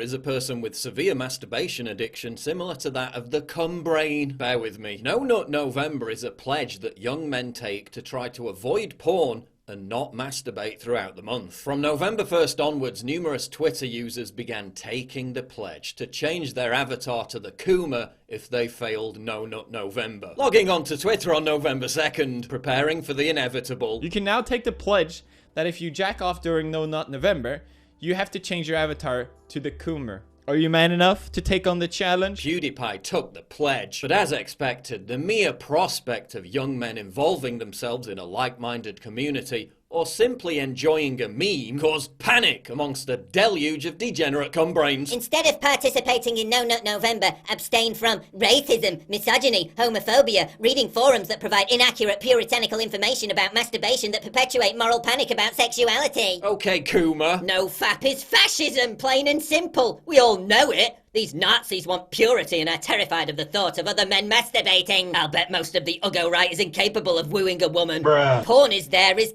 is a person with severe masturbation addiction similar to that of the cum brain. Bear with me. No Nut November is a pledge that young men take to try to avoid porn and not masturbate throughout the month. From November 1st onwards, numerous Twitter users began taking the pledge to change their avatar to the Coomer if they failed No Nut November. Logging onto Twitter on November 2nd, preparing for the inevitable. You can now take the pledge that if you jack off during No Nut November, you have to change your avatar to the Coomer. Are you man enough to take on the challenge? PewDiePie took the pledge, but as expected, the mere prospect of young men involving themselves in a like-minded community or simply enjoying a meme caused panic amongst a deluge of degenerate cumbrains. Instead of participating in No Nut November, abstain from racism, misogyny, homophobia, reading forums that provide inaccurate puritanical information about masturbation that perpetuate moral panic about sexuality. Okay, Coomer. No fap is fascism, plain and simple. We all know it. These Nazis want purity and are terrified of the thought of other men masturbating. I'll bet most of the Uggo right is incapable of wooing a woman. Bruh. Porn is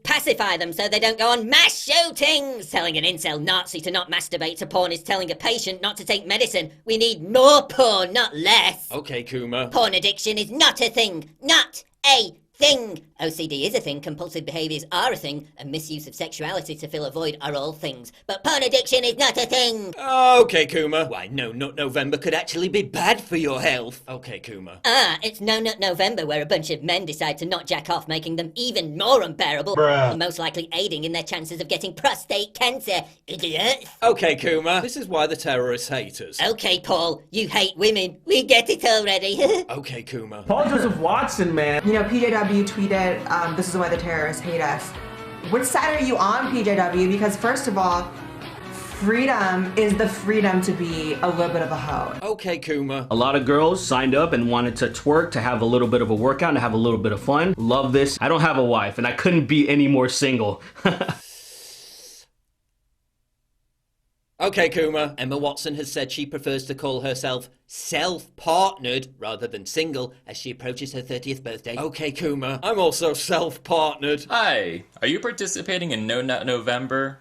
pacify them so they don't go on mass shootings. Telling an incel Nazi to not masturbate to porn is telling a patient not to take medicine. We need more porn, not less. Okay, Coomer. Porn addiction is not a thing. Not a thing. OCD is a thing, compulsive behaviours are a thing, and misuse of sexuality to fill a void are all things. But porn addiction is not a thing. Okay, Coomer. Why, No Nut November could actually be bad for your health. Okay, Coomer. It's No Nut November where a bunch of men decide to not jack off, making them even more unbearable. Bruh. And most likely aiding in their chances of getting prostate cancer. Idiots. Okay, Coomer. This is why the terrorists hate us. Okay, Paul, you hate women. We get it already. Okay, Coomer. Paul Joseph Watson, man. You know, PJW tweeted, this is why the terrorists hate us. Which side are you on, PJW? Because first of all, freedom is the freedom to be a little bit of a hoe. Okay, Coomer. A lot of girls signed up and wanted to twerk, to have a little bit of a workout, and have a little bit of fun. Love this. I don't have a wife, and I couldn't be any more single. Okay, Coomer. Emma Watson has said she prefers to call herself self-partnered rather than single as she approaches her 30th birthday. Okay, Coomer. I'm also self-partnered. Hi, are you participating in No Nut November?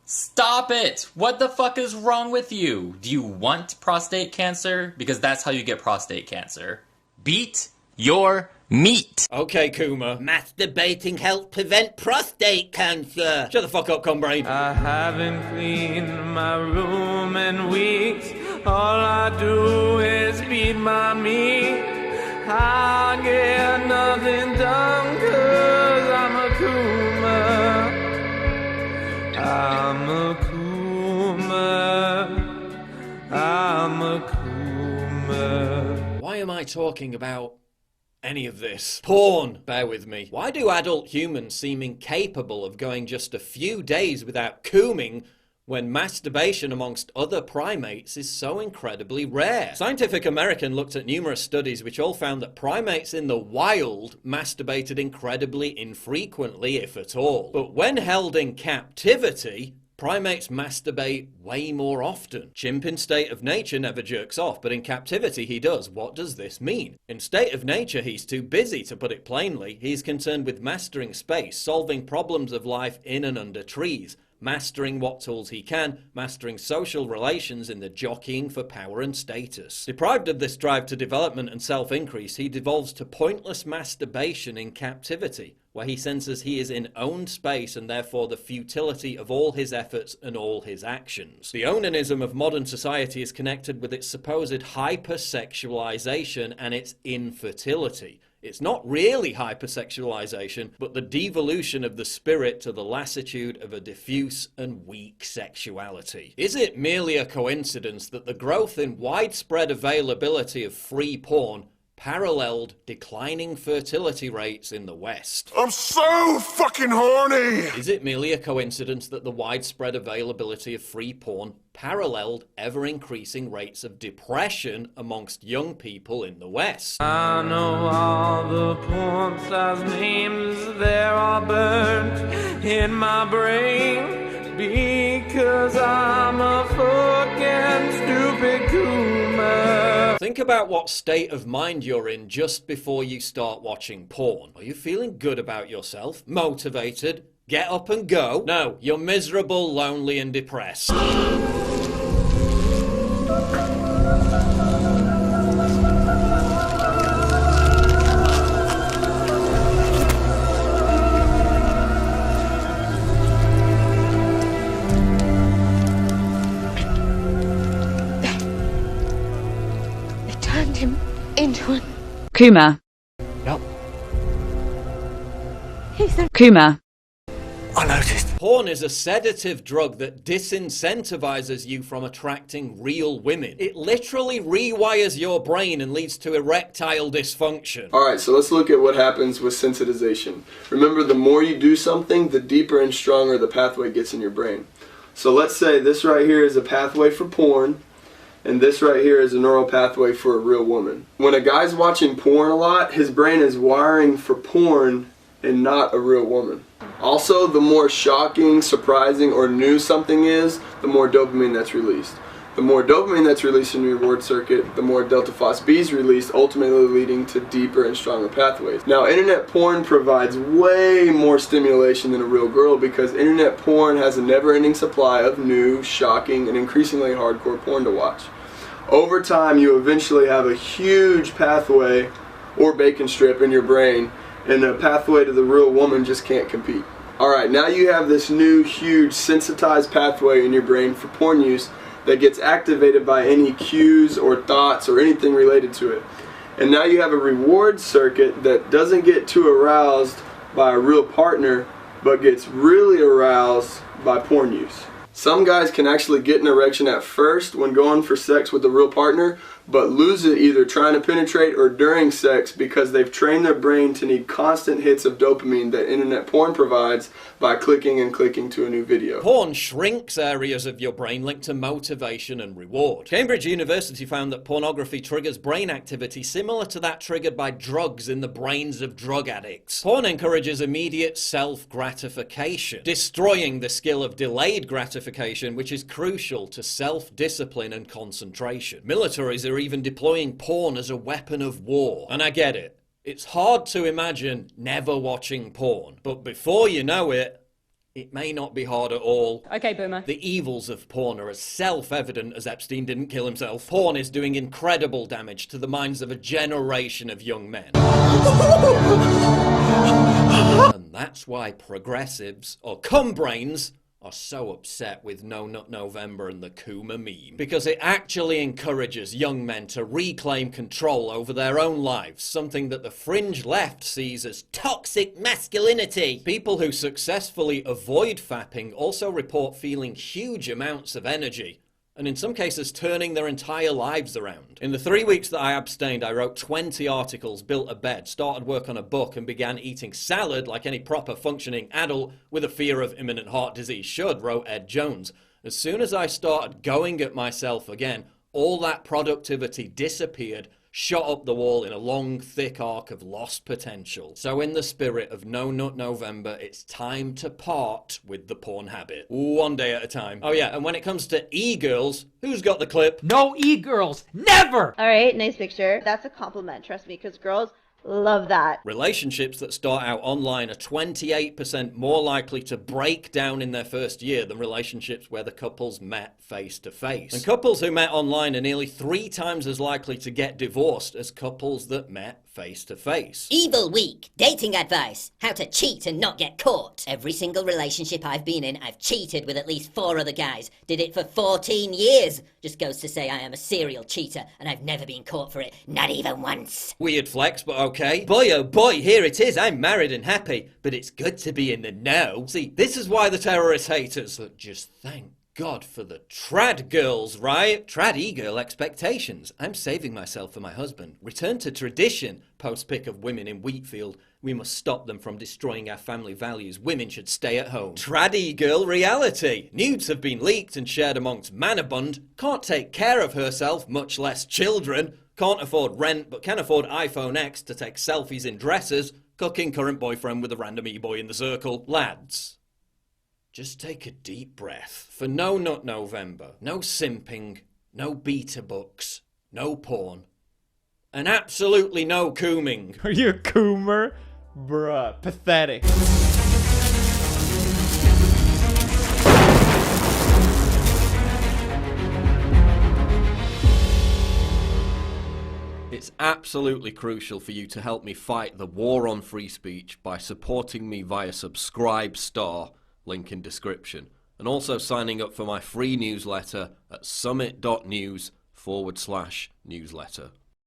Stop it! What the fuck is wrong with you? Do you want prostate cancer? Because that's how you get prostate cancer. Beat your meat. Okay, Coomer. Masturbating helps prevent prostate cancer. Shut the fuck up, cumbrain. I haven't cleaned my room in weeks. All I do is beat my meat. I get nothing done 'cause I'm a Coomer. I'm a Coomer. I'm a Coomer. Why am I talking about any of this? Porn, bear with me. Why do adult humans seem incapable of going just a few days without cooming when masturbation amongst other primates is so incredibly rare? Scientific American looked at numerous studies which all found that primates in the wild masturbated incredibly infrequently, if at all. But when held in captivity, primates masturbate way more often. Chimp in state of nature never jerks off, but in captivity he does. What does this mean? In state of nature he's too busy, to put it plainly. He's concerned with mastering space, solving problems of life in and under trees, mastering what tools he can, mastering social relations in the jockeying for power and status. Deprived of this drive to development and self-increase, he devolves to pointless masturbation in captivity, where he senses he is in owned space and therefore the futility of all his efforts and all his actions. The onanism of modern society is connected with its supposed hypersexualization and its infertility. It's not really hypersexualization, but the devolution of the spirit to the lassitude of a diffuse and weak sexuality. Is it merely a coincidence that the growth in widespread availability of free porn paralleled declining fertility rates in the West? I'm so fucking horny! Is it merely a coincidence that the widespread availability of free porn paralleled ever-increasing rates of depression amongst young people in the West? I know all the porn stars' names, they're all burned in my brain because I'm a fucking stupid Coomer. Think about what state of mind you're in just before you start watching porn. Are you feeling good about yourself? Motivated? Get up and go? No, you're miserable, lonely, and depressed. into it. Coomer. Yep. He said, Coomer. I noticed. Porn is a sedative drug that disincentivizes you from attracting real women. It literally rewires your brain and leads to erectile dysfunction. Alright, so let's look at what happens with sensitization. Remember, the more you do something, the deeper and stronger the pathway gets in your brain. So let's say this right here is a pathway for porn, and this right here is a neural pathway for a real woman. When a guy's watching porn a lot, his brain is wiring for porn and not a real woman. Also, the more shocking, surprising, or new something is, the more dopamine that's released. The more dopamine that's released in your reward circuit, the more delta phos B is released, ultimately leading to deeper and stronger pathways. Now, internet porn provides way more stimulation than a real girl because internet porn has a never-ending supply of new, shocking, and increasingly hardcore porn to watch. Over time, you eventually have a huge pathway or bacon strip in your brain, and the pathway to the real woman just can't compete. Alright, now you have this new, huge, sensitized pathway in your brain for porn use that gets activated by any cues or thoughts or anything related to it. And now you have a reward circuit that doesn't get too aroused by a real partner, but gets really aroused by porn use. Some guys can actually get an erection at first when going for sex with a real partner, but lose it either trying to penetrate or during sex because they've trained their brain to need constant hits of dopamine that internet porn provides by clicking and clicking to a new video. Porn shrinks areas of your brain linked to motivation and reward. Cambridge University found that pornography triggers brain activity similar to that triggered by drugs in the brains of drug addicts. Porn encourages immediate self-gratification, destroying the skill of delayed gratification, which is crucial to self-discipline and concentration. Militaries are even deploying porn as a weapon of war. And I get it. It's hard to imagine never watching porn. But before you know it, it may not be hard at all. okay, Boomer. The evils of porn are as self-evident as Epstein didn't kill himself. Porn is doing incredible damage to the minds of a generation of young men. And that's why progressives, or cumbrains, are so upset with No Nut November and the Coomer meme. Because it actually encourages young men to reclaim control over their own lives, something that the fringe left sees as toxic masculinity. People who successfully avoid fapping also report feeling huge amounts of energy, and in some cases turning their entire lives around. In the 3 weeks that I abstained, I wrote 20 articles, built a bed, started work on a book, and began eating salad like any proper functioning adult with a fear of imminent heart disease should, wrote Ed Jones. As soon as I started going at myself again, all that productivity disappeared, shot up the wall in a long, thick arc of lost potential. So in the spirit of No Nut November, it's time to part with the porn habit. One day at a time. Oh yeah, and when it comes to e-girls, who's got the clip? No e-girls! Never! Alright, nice picture. That's a compliment, trust me, because girls love that. Relationships that start out online are 28% more likely to break down in their first year than relationships where the couples met face to face. And couples who met online are nearly 3 times as likely to get divorced as couples that met face to face. Evil Week. Dating advice. How to cheat and not get caught. Every single relationship I've been in, I've cheated with at least 4 other guys. Did it for 14 years. Just goes to say I am a serial cheater and I've never been caught for it. Not even once. Weird flex, but okay. Boy oh boy, here it is. I'm married and happy, but it's good to be in the know. See, this is why the terrorists hate us. But just thank God for the trad girls, right? Trad e-girl expectations. I'm saving myself for my husband. Return to tradition. Post pic of women in Wheatfield. We must stop them from destroying our family values. Women should stay at home. Trad e-girl reality. Nudes have been leaked and shared amongst manabund. Can't take care of herself, much less children. Can't afford rent, but can afford iPhone X to take selfies in dresses. Cooking current boyfriend with a random e-boy in the circle. Lads, just take a deep breath. For No Nut November, no simping, no beta books, no porn, and absolutely no cooming. Are you a Coomer? Bruh, pathetic. It's absolutely crucial for you to help me fight the war on free speech by supporting me via Subscribe Star, link in description, and also signing up for my free newsletter at summit.news/newsletter.